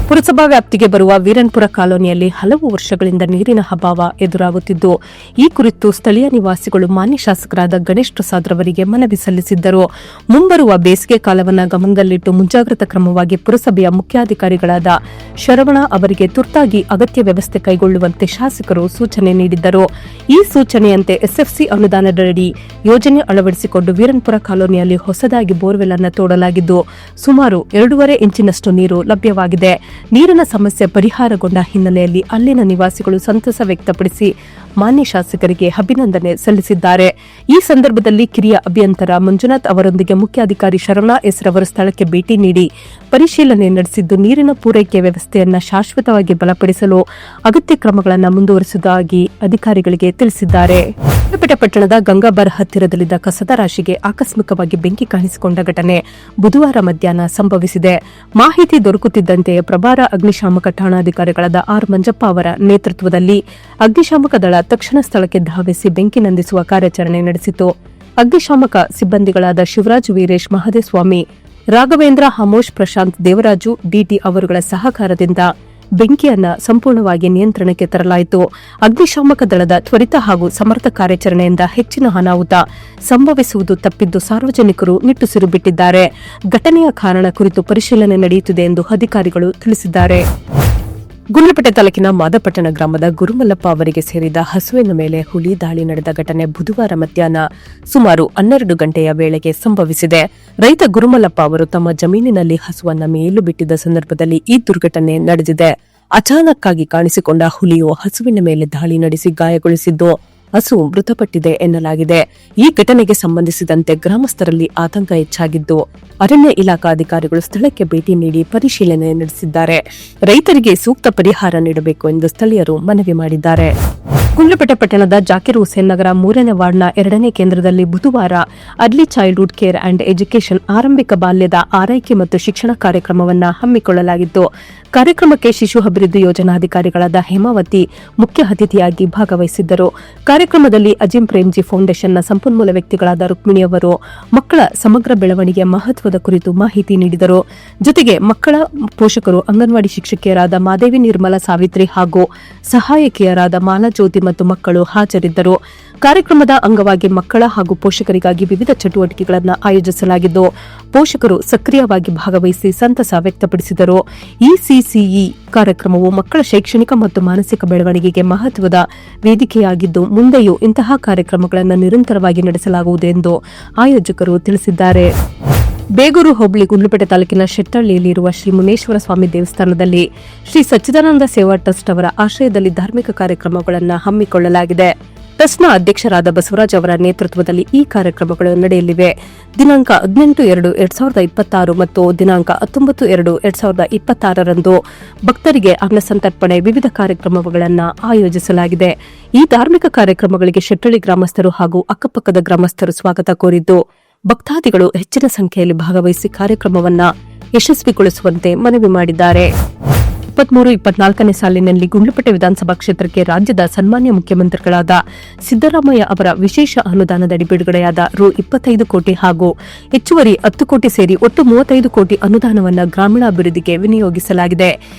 ಪುರಸಭಾ ವ್ಯಾಪ್ತಿಗೆ ಬರುವ ವೀರನ್ಪುರ ಕಾಲೋನಿಯಲ್ಲಿ ಹಲವು ವರ್ಷಗಳಿಂದ ನೀರಿನ ಅಭಾವ ಎದುರಾಗುತ್ತಿದ್ದು, ಈ ಕುರಿತು ಸ್ಥಳೀಯ ನಿವಾಸಿಗಳು ಮಾನ್ಯ ಶಾಸಕರಾದ ಗಣೇಶ್ ಪ್ರಸಾದ್ ರವರಿಗೆ ಮನವಿ ಸಲ್ಲಿಸಿದ್ದರು. ಮುಂಬರುವ ಬೇಸಿಗೆ ಕಾಲವನ್ನು ಗಮನದಲ್ಲಿಟ್ಟು ಮುಂಜಾಗ್ರತಾ ಕ್ರಮವಾಗಿ ಪುರಸಭೆಯ ಮುಖ್ಯಾಧಿಕಾರಿಗಳಾದ ಶರವಣ ಅವರಿಗೆ ತುರ್ತಾಗಿ ಅಗತ್ಯ ವ್ಯವಸ್ಥೆ ಕೈಗೊಳ್ಳುವಂತೆ ಶಾಸಕರು ಸೂಚನೆ ನೀಡಿದ್ದರು. ಈ ಸೂಚನೆಯಂತೆ ಎಸ್ಎಫ್ಸಿ ಅನುದಾನದಡಿ ಯೋಜನೆ ಅಳವಡಿಸಿಕೊಂಡು ವೀರನ್ಪುರ ಕಾಲೋನಿಯಲ್ಲಿ ಹೊಸದಾಗಿ ಬೋರ್ವೆಲ್ ಅನ್ನು ತೋಡಲಾಗಿದ್ದು, ಸುಮಾರು 2.5 ಇಂಚಿನಷ್ಟು ನೀರು ಲಭ್ಯವಾಗಿದೆ. ನೀರಿನ ಸಮಸ್ಯೆ ಪರಿಹಾರಗೊಂಡ ಹಿನ್ನೆಲೆಯಲ್ಲಿ ಅಲ್ಲಿನ ನಿವಾಸಿಗಳು ಸಂತಸ ವ್ಯಕ್ತಪಡಿಸಿ ಮಾನ್ಯ ಶಾಸಕರಿಗೆ ಅಭಿನಂದನೆ ಸಲ್ಲಿಸಿದ್ದಾರೆ. ಈ ಸಂದರ್ಭದಲ್ಲಿ ಕಿರಿಯ ಅಭಿಯಂತರ ಮಂಜುನಾಥ್ ಅವರೊಂದಿಗೆ ಮುಖ್ಯಾಧಿಕಾರಿ ಶರವಣ ಎಸ್ ರವರು ಸ್ಥಳಕ್ಕೆ ಭೇಟಿ ನೀಡಿ ಪರಿಶೀಲನೆ ನಡೆಸಿದ್ದು, ನೀರಿನ ಪೂರೈಕೆ ವ್ಯವಸ್ಥೆಯನ್ನು ಶಾಶ್ವತವಾಗಿ ಬಲಪಡಿಸಲು ಅಗತ್ಯ ಕ್ರಮಗಳನ್ನು ಮುಂದುವರಿಸುವುದಾಗಿ ಅಧಿಕಾರಿಗಳಿಗೆ ತಿಳಿಸಿದ್ದಾರೆ. ಹೊಸಪೇಟೆ ಪಟ್ಟಣದ ಗಂಗಾಬರ್ ಹತ್ತಿರದಲ್ಲಿದ್ದ ಕಸದ ರಾಶಿಗೆ ಆಕಸ್ಮಿಕವಾಗಿ ಬೆಂಕಿ ಕಾಣಿಸಿಕೊಂಡ ಘಟನೆ ಬುಧವಾರ ಮಧ್ಯಾಹ್ನ ಸಂಭವಿಸಿದೆ. ಮಾಹಿತಿ ದೊರಕುತ್ತಿದ್ದಂತೆಯೇ ಪ್ರಭಾರ ಅಗ್ನಿಶಾಮಕ ಠಾಣಾಧಿಕಾರಿಗಳಾದ ಆರ್ ಮಂಜಪ್ಪ ಅವರ ನೇತೃತ್ವದಲ್ಲಿ ಅಗ್ನಿಶಾಮಕ ದಳ ತಕ್ಷಣ ಸ್ಥಳಕ್ಕೆ ಧಾವಿಸಿ ಬೆಂಕಿ ನಂದಿಸುವ ಕಾರ್ಯಾಚರಣೆ ನಡೆಸಿತು. ಅಗ್ನಿಶಾಮಕ ಸಿಬ್ಬಂದಿಗಳಾದ ಶಿವರಾಜ್, ವೀರೇಶ್, ಮಹದೇವಸ್ವಾಮಿ, ರಾಘವೇಂದ್ರ, ಹಮೋಶ್, ಪ್ರಶಾಂತ್, ದೇವರಾಜು, ಡಿಟಿ ಅವರುಗಳ ಸಹಕಾರದಿಂದ ಬೆಂಕಿಯನ್ನು ಸಂಪೂರ್ಣವಾಗಿ ನಿಯಂತ್ರಣಕ್ಕೆ ತರಲಾಯಿತು. ಅಗ್ನಿಶಾಮಕ ದಳದ ತ್ವರಿತ ಹಾಗೂ ಸಮರ್ಥ ಕಾರ್ಯಾಚರಣೆಯಿಂದ ಹೆಚ್ಚಿನ ಅನಾಹುತ ಸಂಭವಿಸುವುದು ತಪ್ಪಿದ್ದು ಸಾರ್ವಜನಿಕರು ನಿಟ್ಟುಸಿರು ಬಿಟ್ಟಿದ್ದಾರೆ. ಘಟನೆಯ ಕಾರಣ ಕುರಿತು ಪರಿಶೀಲನೆ ನಡೆಯುತ್ತಿದೆ ಎಂದು ಅಧಿಕಾರಿಗಳು ತಿಳಿಸಿದ್ದಾರೆ. ಗುಂಡ್ಲುಪೇಟೆ ತಾಲೂಕಿನ ಮಾದಪಟ್ಟಣ ಗ್ರಾಮದ ಗುರುಮಲ್ಲಪ್ಪ ಅವರಿಗೆ ಸೇರಿದ ಹಸುವಿನ ಮೇಲೆ ಹುಲಿ ದಾಳಿ ನಡೆದ ಘಟನೆ ಬುಧವಾರ ಮಧ್ಯಾಹ್ನ ಸುಮಾರು 12 ಗಂಟೆಯ ವೇಳೆಗೆ ಸಂಭವಿಸಿದೆ. ರೈತ ಗುರುಮಲ್ಲಪ್ಪ ಅವರು ತಮ್ಮ ಜಮೀನಿನಲ್ಲಿ ಹಸುವನ್ನ ಮೇಯಲು ಬಿಟ್ಟಿದ್ದ ಸಂದರ್ಭದಲ್ಲಿ ಈ ದುರ್ಘಟನೆ ನಡೆದಿದೆ. ಅಚಾನಕ್ಕಾಗಿ ಕಾಣಿಸಿಕೊಂಡ ಹುಲಿಯು ಹಸುವಿನ ಮೇಲೆ ದಾಳಿ ನಡೆಸಿ ಗಾಯಗೊಳಿಸಿದ್ದು, ಹಸು ಮೃತಪಟ್ಟಿದೆ ಎನ್ನಲಾಗಿದೆ. ಈ ಘಟನೆಗೆ ಸಂಬಂಧಿಸಿದಂತೆ ಗ್ರಾಮಸ್ಥರಲ್ಲಿ ಆತಂಕ ಹೆಚ್ಚಾಗಿದ್ದು, ಅರಣ್ಯ ಇಲಾಖಾ ಅಧಿಕಾರಿಗಳು ಸ್ಥಳಕ್ಕೆ ಭೇಟಿ ನೀಡಿ ಪರಿಶೀಲನೆ ನಡೆಸಿದ್ದಾರೆ. ರೈತರಿಗೆ ಸೂಕ್ತ ಪರಿಹಾರ ನೀಡಬೇಕು ಎಂದು ಸ್ಥಳೀಯರು ಮನವಿ ಮಾಡಿದ್ದಾರೆ. ಗುಂಡ್ಲುಪೇಟೆ ಪಟ್ಟಣದ ಜಾಕಿರ್ ಹುಸೇನ್ ನಗರ 3ನೇ ವಾರ್ಡ್ನ 2ನೇ ಕೇಂದ್ರದಲ್ಲಿ ಬುಧವಾರ early childhood care and education ಆರಂಭಿಕ ಬಾಲ್ಯದ ಆರೈಕೆ ಮತ್ತು ಶಿಕ್ಷಣ ಕಾರ್ಯಕ್ರಮವನ್ನು ಹಮ್ಮಿಕೊಳ್ಳಲಾಗಿತ್ತು. ಕಾರ್ಯಕ್ರಮಕ್ಕೆ ಶಿಶು ಅಭಿವೃದ್ಧಿ ಯೋಜನಾಧಿಕಾರಿಗಳಾದ ಹೇಮಾವತಿ ಮುಖ್ಯ ಅತಿಥಿಯಾಗಿ ಭಾಗವಹಿಸಿದ್ದರು. ಕಾರ್ಯಕ್ರಮದಲ್ಲಿ ಅಜಿಂ ಪ್ರೇಮ್ಜಿ ಫೌಂಡೇಶನ್ನ ಸಂಪನ್ಮೂಲ ವ್ಯಕ್ತಿಗಳಾದ ರುಕ್ಮಿಣಿ ಅವರು ಮಕ್ಕಳ ಸಮಗ್ರ ಬೆಳವಣಿಗೆ ಮಹತ್ವದ ಕುರಿತು ಮಾಹಿತಿ ನೀಡಿದರು. ಜೊತೆಗೆ ಮಕ್ಕಳ ಪೋಷಕರು ಅಂಗನವಾಡಿ ಶಿಕ್ಷಕಿಯರಾದ ಮಾದೇವಿ, ನಿರ್ಮಲಾ, ಸಾವಿತ್ರಿ ಹಾಗೂ ಸಹಾಯಕಿಯರಾದ ಮಾಲಾಜ್ಯೋತಿ ಮತ್ತು ಮಕ್ಕಳು ಹಾಜರಿದ್ದರು. ಕಾರ್ಯಕ್ರಮದ ಅಂಗವಾಗಿ ಮಕ್ಕಳ ಹಾಗೂ ಪೋಷಕರಿಗಾಗಿ ವಿವಿಧ ಚಟುವಟಿಕೆಗಳನ್ನು ಆಯೋಜಿಸಲಾಗಿದ್ದು, ಪೋಷಕರು ಸಕ್ರಿಯವಾಗಿ ಭಾಗವಹಿಸಿ ಸಂತಸ ವ್ಯಕ್ತಪಡಿಸಿದರು. ಇಸಿಸಿಇ ಕಾರ್ಯಕ್ರಮವು ಮಕ್ಕಳ ಶೈಕ್ಷಣಿಕ ಮತ್ತು ಮಾನಸಿಕ ಬೆಳವಣಿಗೆಗೆ ಮಹತ್ವದ ವೇದಿಕೆಯಾಗಿದ್ದು, ಮುಂದೆಯೂ ಇಂತಹ ಕಾರ್ಯಕ್ರಮಗಳನ್ನು ನಿರಂತರವಾಗಿ ನಡೆಸಲಾಗುವುದು ಎಂದು ಆಯೋಜಕರು ತಿಳಿಸಿದ್ದಾರೆ. ಬೇಗೂರು ಹೋಬಳಿ ಗುಂಡ್ಲುಪೇಟೆ ತಾಲೂಕಿನ ಶೆಟ್ಟಹಳ್ಳಿಯಲ್ಲಿರುವ ಶ್ರೀ ಮುನೇಶ್ವರ ಸ್ವಾಮಿ ದೇವಸ್ಥಾನದಲ್ಲಿ ಶ್ರೀ ಸಚ್ಚಿದಾನಂದ ಸೇವಾ ಟ್ರಸ್ಟ್ ಅವರ ಆಶ್ರಯದಲ್ಲಿ ಧಾರ್ಮಿಕ ಕಾರ್ಯಕ್ರಮಗಳನ್ನು ಹಮ್ಮಿಕೊಳ್ಳಲಾಗಿದೆ. ಟ್ರಸ್ಟ್ನ ಅಧ್ಯಕ್ಷರಾದ ಬಸವರಾಜ್ ಅವರ ನೇತೃತ್ವದಲ್ಲಿ ಈ ಕಾರ್ಯಕ್ರಮಗಳು ನಡೆಯಲಿವೆ. ದಿನಾಂಕ 18-2-2026 ಮತ್ತು ದಿನಾಂಕ 19-2-2026ರಂದು ಭಕ್ತರಿಗೆ ಅನ್ನ ಸಂತರ್ಪಣೆ, ವಿವಿಧ ಕಾರ್ಯಕ್ರಮಗಳನ್ನು ಆಯೋಜಿಸಲಾಗಿದೆ. ಈ ಧಾರ್ಮಿಕ ಕಾರ್ಯಕ್ರಮಗಳಿಗೆ ಶೆಟ್ಟಹಳ್ಳಿ ಗ್ರಾಮಸ್ಥರು ಹಾಗೂ ಅಕ್ಕಪಕ್ಕದ ಗ್ರಾಮಸ್ಥರು ಸ್ವಾಗತ ಕೋರಿದ್ದು, ಭಕ್ತಾದಿಗಳು ಹೆಚ್ಚಿನ ಸಂಖ್ಯೆಯಲ್ಲಿ ಭಾಗವಹಿಸಿ ಕಾರ್ಯಕ್ರಮವನ್ನು ಯಶಸ್ವಿಗೊಳಿಸುವಂತೆ ಮನವಿ ಮಾಡಿದ್ದಾರೆ. 23-24ನೇ ಸಾಲಿನಲ್ಲಿ ಗುಂಡ್ಲುಪೇಟೆ ವಿಧಾನಸಭಾ ಕ್ಷೇತ್ರಕ್ಕೆ ರಾಜ್ಯದ ಸನ್ಮಾನ್ಯ ಮುಖ್ಯಮಂತ್ರಿಗಳಾದ ಸಿದ್ದರಾಮಯ್ಯ ಅವರ ವಿಶೇಷ ಅನುದಾನದಡಿ ಬಿಡುಗಡೆಯಾದ ರು 25 ಕೋಟಿ ಹಾಗೂ ಹೆಚ್ಚುವರಿ 10 ಕೋಟಿ ಸೇರಿ ಒಟ್ಟು 35 ಕೋಟಿ ಅನುದಾನವನ್ನು ಗ್ರಾಮೀಣಾಭಿವೃದ್ಧಿಗೆ ವಿನಿಯೋಗಿಸಲಾಗಿದೆ.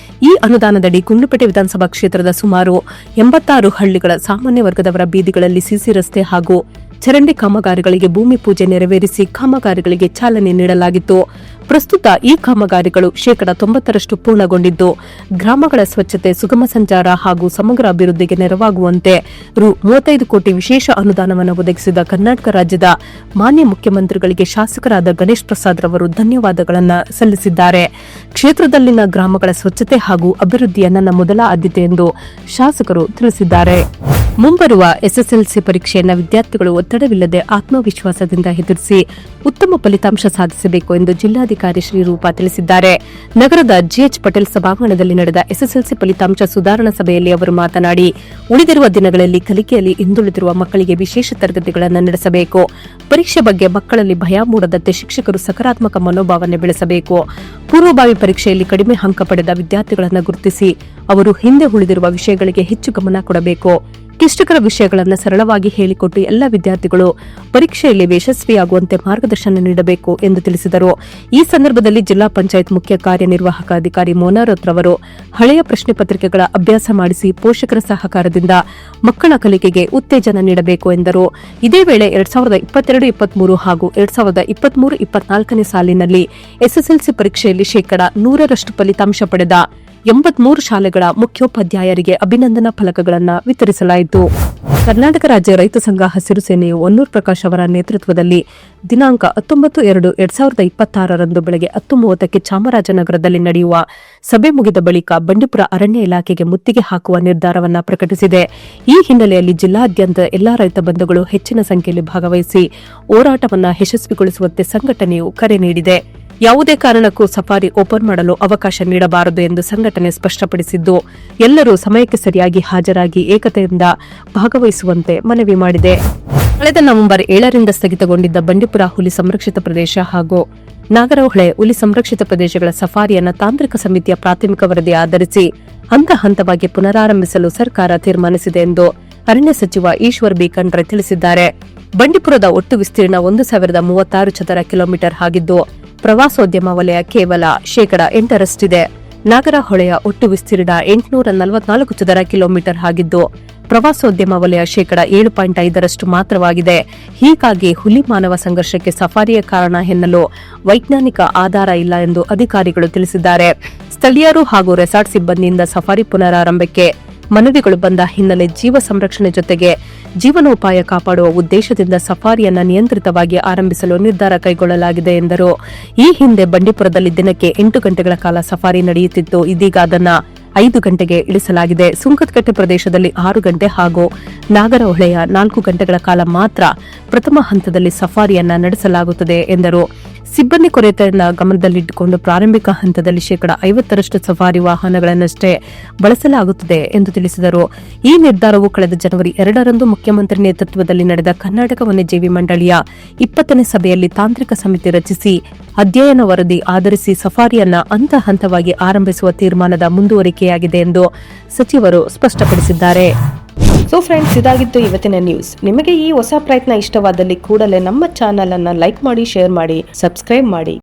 ಈ ಅನುದಾನದಡಿ ಗುಂಡ್ಲುಪೇಟೆ ವಿಧಾನಸಭಾ ಕ್ಷೇತ್ರದ ಸುಮಾರು 86 ಹಳ್ಳಿಗಳ ಸಾಮಾನ್ಯ ವರ್ಗದವರ ಬೀದಿಗಳಲ್ಲಿ ಸಿಸಿ ರಸ್ತೆ ಹಾಗೂ ಚರಂಡಿ ಕಾಮಗಾರಿಗಳಿಗೆ ಭೂಮಿ ಪೂಜೆ ನೆರವೇರಿಸಿ ಕಾಮಗಾರಿಗಳಿಗೆ ಚಾಲನೆ ನೀಡಲಾಗಿತ್ತು. ಪ್ರಸ್ತುತ ಈ ಕಾಮಗಾರಿಗಳು 90% ಪೂರ್ಣಗೊಂಡಿದ್ದು, ಗ್ರಾಮಗಳ ಸ್ವಚ್ಛತೆ, ಸುಗಮ ಸಂಚಾರ ಹಾಗೂ ಸಮಗ್ರ ಅಭಿವೃದ್ಧಿಗೆ ನೆರವಾಗುವಂತೆ ರು 35 ಕೋಟಿ ವಿಶೇಷ ಅನುದಾನವನ್ನು ಒದಗಿಸಿದ ಕರ್ನಾಟಕ ರಾಜ್ಯದ ಮಾನ್ಯ ಮುಖ್ಯಮಂತ್ರಿಗಳಿಗೆ ಶಾಸಕರಾದ ಗಣೇಶ್ ಪ್ರಸಾದ್ ರವರು ಧನ್ಯವಾದಗಳನ್ನು ಸಲ್ಲಿಸಿದ್ದಾರೆ. ಕ್ಷೇತ್ರದಲ್ಲಿನ ಗ್ರಾಮಗಳ ಸ್ವಚ್ಛತೆ ಹಾಗೂ ಅಭಿವೃದ್ಧಿಯ ನನ್ನ ಮೊದಲ ಆದ್ಯತೆ ಎಂದು ಶಾಸಕರು ತಿಳಿಸಿದ್ದಾರೆ. ಮುಂಬರುವ ಎಸ್ಎಸ್ಎಲ್ಸಿ ಪರೀಕ್ಷೆಯನ್ನು ವಿದ್ಯಾರ್ಥಿಗಳು ಒತ್ತಡವಿಲ್ಲದೆ ಆತ್ಮವಿಶ್ವಾಸದಿಂದ ಎದುರಿಸಿ ಉತ್ತಮ ಫಲಿತಾಂಶ ಸಾಧಿಸಬೇಕು ಎಂದು ಜಿಲ್ಲಾಧಿಕಾರಿ ಶ್ರೀರೂಪ ತಿಳಿಸಿದ್ದಾರೆ. ನಗರದ ಜಿಎಚ್ ಪಟೇಲ್ ಸಭಾಂಗಣದಲ್ಲಿ ನಡೆದ ಎಸ್ಎಸ್ಎಲ್ಸಿ ಫಲಿತಾಂಶ ಸುಧಾರಣಾ ಸಭೆಯಲ್ಲಿ ಅವರು ಮಾತನಾಡಿ, ಉಳಿದಿರುವ ದಿನಗಳಲ್ಲಿ ಕಲಿಕೆಯಲ್ಲಿ ಹಿಂದುಳಿದಿರುವ ಮಕ್ಕಳಿಗೆ ವಿಶೇಷ ತರಗತಿಗಳನ್ನು ನಡೆಸಬೇಕು. ಪರೀಕ್ಷೆ ಬಗ್ಗೆ ಮಕ್ಕಳಲ್ಲಿ ಭಯ ಮೂಡದಂತೆ ಶಿಕ್ಷಕರು ಸಕಾರಾತ್ಮಕ ಮನೋಭಾವನೆ ಬೆಳೆಸಬೇಕು. ಪೂರ್ವಭಾವಿ ಪರೀಕ್ಷೆಯಲ್ಲಿ ಕಡಿಮೆ ಅಂಕ ಪಡೆದ ವಿದ್ಯಾರ್ಥಿಗಳನ್ನು ಗುರುತಿಸಿ ಅವರು ಹಿಂದೆ ಉಳಿದಿರುವ ವಿಷಯಗಳಿಗೆ ಹೆಚ್ಚು ಗಮನ ಕೊಡಬೇಕು. ಕ್ಲಿಷ್ಟಕರ ವಿಷಯಗಳನ್ನು ಸರಳವಾಗಿ ಹೇಳಿಕೊಟ್ಟು ಎಲ್ಲ ವಿದ್ಯಾರ್ಥಿಗಳು ಪರೀಕ್ಷೆಯಲ್ಲಿ ಯಶಸ್ವಿಯಾಗುವಂತೆ ಮಾರ್ಗದರ್ಶನ ನೀಡಬೇಕು ಎಂದು ತಿಳಿಸಿದರು. ಈ ಸಂದರ್ಭದಲ್ಲಿ ಜಿಲ್ಲಾ ಪಂಚಾಯತ್ ಮುಖ್ಯ ಕಾರ್ಯನಿರ್ವಾಹಕ ಅಧಿಕಾರಿ ಮೋನಾರತ್ ರವರು ಹಳೆಯ ಪ್ರಶ್ನೆ ಪತ್ರಿಕೆಗಳ ಅಭ್ಯಾಸ ಮಾಡಿಸಿ ಪೋಷಕರ ಸಹಕಾರದಿಂದ ಮಕ್ಕಳ ಕಲಿಕೆಗೆ ಉತ್ತೇಜನ ನೀಡಬೇಕು ಎಂದರು. ಇದೇ ವೇಳೆ 2022-23 ಹಾಗೂ 2023-24ನೇ ಸಾಲಿನಲ್ಲಿ ಎಸ್ಎಸ್ಎಲ್ಸಿ ಪರೀಕ್ಷೆಯಲ್ಲಿ 100% ಫಲಿತಾಂಶ ಪಡೆದ 83 ಶಾಲೆಗಳ ಮುಖ್ಯೋಪಾಧ್ಯಾಯರಿಗೆ ಅಭಿನಂದನಾ ಫಲಕಗಳನ್ನು ವಿತರಿಸಲಾಯಿತು. ಕರ್ನಾಟಕ ರಾಜ್ಯ ರೈತ ಸಂಘ ಹಸಿರು ಸೇನೆಯು ಹೊನ್ನೂರು ಪ್ರಕಾಶ್ ಅವರ ನೇತೃತ್ವದಲ್ಲಿ ದಿನಾಂಕ 19/2/2026 ಬೆಳಗ್ಗೆ 10:30ಕ್ಕೆ ಚಾಮರಾಜನಗರದಲ್ಲಿ ನಡೆಯುವ ಸಭೆ ಮುಗಿದ ಬಳಿಕ ಬಂಡೀಪುರ ಅರಣ್ಯ ಇಲಾಖೆಗೆ ಮುತ್ತಿಗೆ ಹಾಕುವ ನಿರ್ಧಾರವನ್ನು ಪ್ರಕಟಿಸಿದೆ. ಈ ಹಿನ್ನೆಲೆಯಲ್ಲಿ ಜಿಲ್ಲಾದ್ಯಂತ ಎಲ್ಲಾ ರೈತ ಬಂಧುಗಳು ಹೆಚ್ಚಿನ ಸಂಖ್ಯೆಯಲ್ಲಿ ಭಾಗವಹಿಸಿ ಹೋರಾಟವನ್ನು ಯಶಸ್ವಿಗೊಳಿಸುವಂತೆ ಸಂಘಟನೆಯು ಕರೆ ನೀಡಿದೆ. ಯಾವುದೇ ಕಾರಣಕ್ಕೂ ಸಫಾರಿ ಓಪನ್ ಮಾಡಲು ಅವಕಾಶ ನೀಡಬಾರದು ಎಂದು ಸಂಘಟನೆ ಸ್ಪಷ್ಟಪಡಿಸಿದ್ದು, ಎಲ್ಲರೂ ಸಮಯಕ್ಕೆ ಸರಿಯಾಗಿ ಹಾಜರಾಗಿ ಏಕತೆಯಿಂದ ಭಾಗವಹಿಸುವಂತೆ ಮನವಿ ಮಾಡಿದೆ. ಕಳೆದ ನವೆಂಬರ್ 7ರಿಂದ ಸ್ಥಗಿತಗೊಂಡಿದ್ದ ಬಂಡೀಪುರ ಹುಲಿ ಸಂರಕ್ಷಿತ ಪ್ರದೇಶ ಹಾಗೂ ನಾಗರಹೊಳೆ ಹುಲಿ ಸಂರಕ್ಷಿತ ಪ್ರದೇಶಗಳ ಸಫಾರಿಯನ್ನು ತಾಂತ್ರಿಕ ಸಮಿತಿಯ ಪ್ರಾಥಮಿಕ ವರದಿ ಆಧರಿಸಿ ಹಂತ ಹಂತವಾಗಿ ಪುನರಾರಂಭಿಸಲು ಸರ್ಕಾರ ತೀರ್ಮಾನಿಸಿದೆ ಎಂದು ಅರಣ್ಯ ಸಚಿವ ಈಶ್ವರ್ ಬಿ ಖಂಡ್ರೆ ತಿಳಿಸಿದ್ದಾರೆ. ಬಂಡೀಪುರದ ಒಟ್ಟು ವಿಸ್ತೀರ್ಣ 1036 ಚದರ ಕಿಲೋಮೀಟರ್ ಆಗಿದ್ದು, ಪ್ರವಾಸೋದ್ಯಮ ವಲಯ ಕೇವಲ 8%ರಷ್ಟಿದೆ. ನಾಗರಹೊಳೆಯ ಒಟ್ಟು ವಿಸ್ತೀರ್ಣ 844 ಚದರ ಕಿಲೋಮೀಟರ್ ಆಗಿದ್ದು, ಪ್ರವಾಸೋದ್ಯಮ ವಲಯ 7.5% ಮಾತ್ರವಾಗಿದೆ. ಹೀಗಾಗಿ ಹುಲಿ ಮಾನವ ಸಂಘರ್ಷಕ್ಕೆ ಸಫಾರಿಯ ಕಾರಣ ಎನ್ನಲು ವೈಜ್ಞಾನಿಕ ಆಧಾರ ಇಲ್ಲ ಎಂದು ಅಧಿಕಾರಿಗಳು ತಿಳಿಸಿದ್ದಾರೆ. ಸ್ಥಳೀಯರು ಹಾಗೂ ರೆಸಾರ್ಟ್ ಸಿಬ್ಬಂದಿಯಿಂದ ಸಫಾರಿ ಪುನರಾರಂಭಕ್ಕೆ ಮನವಿಗಳು ಬಂದ ಹಿನ್ನೆಲೆ ಜೀವ ಸಂರಕ್ಷಣೆ ಜೊತೆಗೆ ಜೀವನೋಪಾಯ ಕಾಪಾಡುವ ಉದ್ದೇಶದಿಂದ ಸಫಾರಿಯನ್ನು ನಿಯಂತ್ರಿತವಾಗಿ ಆರಂಭಿಸಲು ನಿರ್ಧಾರ ಕೈಗೊಳ್ಳಲಾಗಿದೆ ಎಂದರು. ಈ ಹಿಂದೆ ಬಂಡೀಪುರದಲ್ಲಿ ದಿನಕ್ಕೆ 8 ಗಂಟೆಗಳ ಕಾಲ ಸಫಾರಿ ನಡೆಯುತ್ತಿದ್ದು, ಇದೀಗ ಅದನ್ನು 5 ಗಂಟೆಗೆ ಇಳಿಸಲಾಗಿದೆ. ಸುಂಕದಕಟ್ಟೆ ಪ್ರದೇಶದಲ್ಲಿ 6 ಗಂಟೆ ಹಾಗೂ ನಾಗರಹೊಳೆಯ 4 ಗಂಟೆಗಳ ಕಾಲ ಮಾತ್ರ ಪ್ರಥಮ ಹಂತದಲ್ಲಿ ಸಫಾರಿಯನ್ನ ನಡೆಸಲಾಗುತ್ತದೆ ಎಂದರು. ಸಿಬ್ಬಂದಿ ಕೊರತೆಯನ್ನು ಗಮನದಲ್ಲಿಟ್ಟುಕೊಂಡು ಪ್ರಾರಂಭಿಕ ಹಂತದಲ್ಲಿ 50% ಸಫಾರಿ ವಾಹನಗಳನ್ನಷ್ಟೇ ಬಳಸಲಾಗುತ್ತದೆ ಎಂದು ತಿಳಿಸಿದರು. ಈ ನಿರ್ಧಾರವು ಕಳೆದ ಜನವರಿ 2ರಂದು ಮುಖ್ಯಮಂತ್ರಿ ನೇತೃತ್ವದಲ್ಲಿ ನಡೆದ ಕರ್ನಾಟಕ ವನ್ಯಜೀವಿ ಮಂಡಳಿಯ 20ನೇ ಸಭೆಯಲ್ಲಿ ತಾಂತ್ರಿಕ ಸಮಿತಿ ರಚಿಸಿ ಅಧ್ಯಯನ ವರದಿ ಆಧರಿಸಿ ಸಫಾರಿಯನ್ನ ಹಂತ ಹಂತವಾಗಿ ಆರಂಭಿಸುವ ತೀರ್ಮಾನದ ಮುಂದುವರಿಕೆಯಾಗಿದೆ ಎಂದು ಸಚಿವರು ಸ್ಪಷ್ಟಪಡಿಸಿದ್ದಾರೆ. ಸೊ ಫ್ರೆಂಡ್ಸ್, ಇದಾಗಿತ್ತು ಇವತ್ತಿನ ನ್ಯೂಸ್. ನಿಮಗೆ ಈ ಹೊಸ ಪ್ರಯತ್ನ ಇಷ್ಟವಾದಲ್ಲಿ ಕೂಡಲೇ ನಮ್ಮ ಚಾನೆಲ್ ಅನ್ನು ಲೈಕ್ ಮಾಡಿ, ಶೇರ್ ಮಾಡಿ, ಸಬ್ಸ್ಕ್ರೈಬ್ ಮಾಡಿ.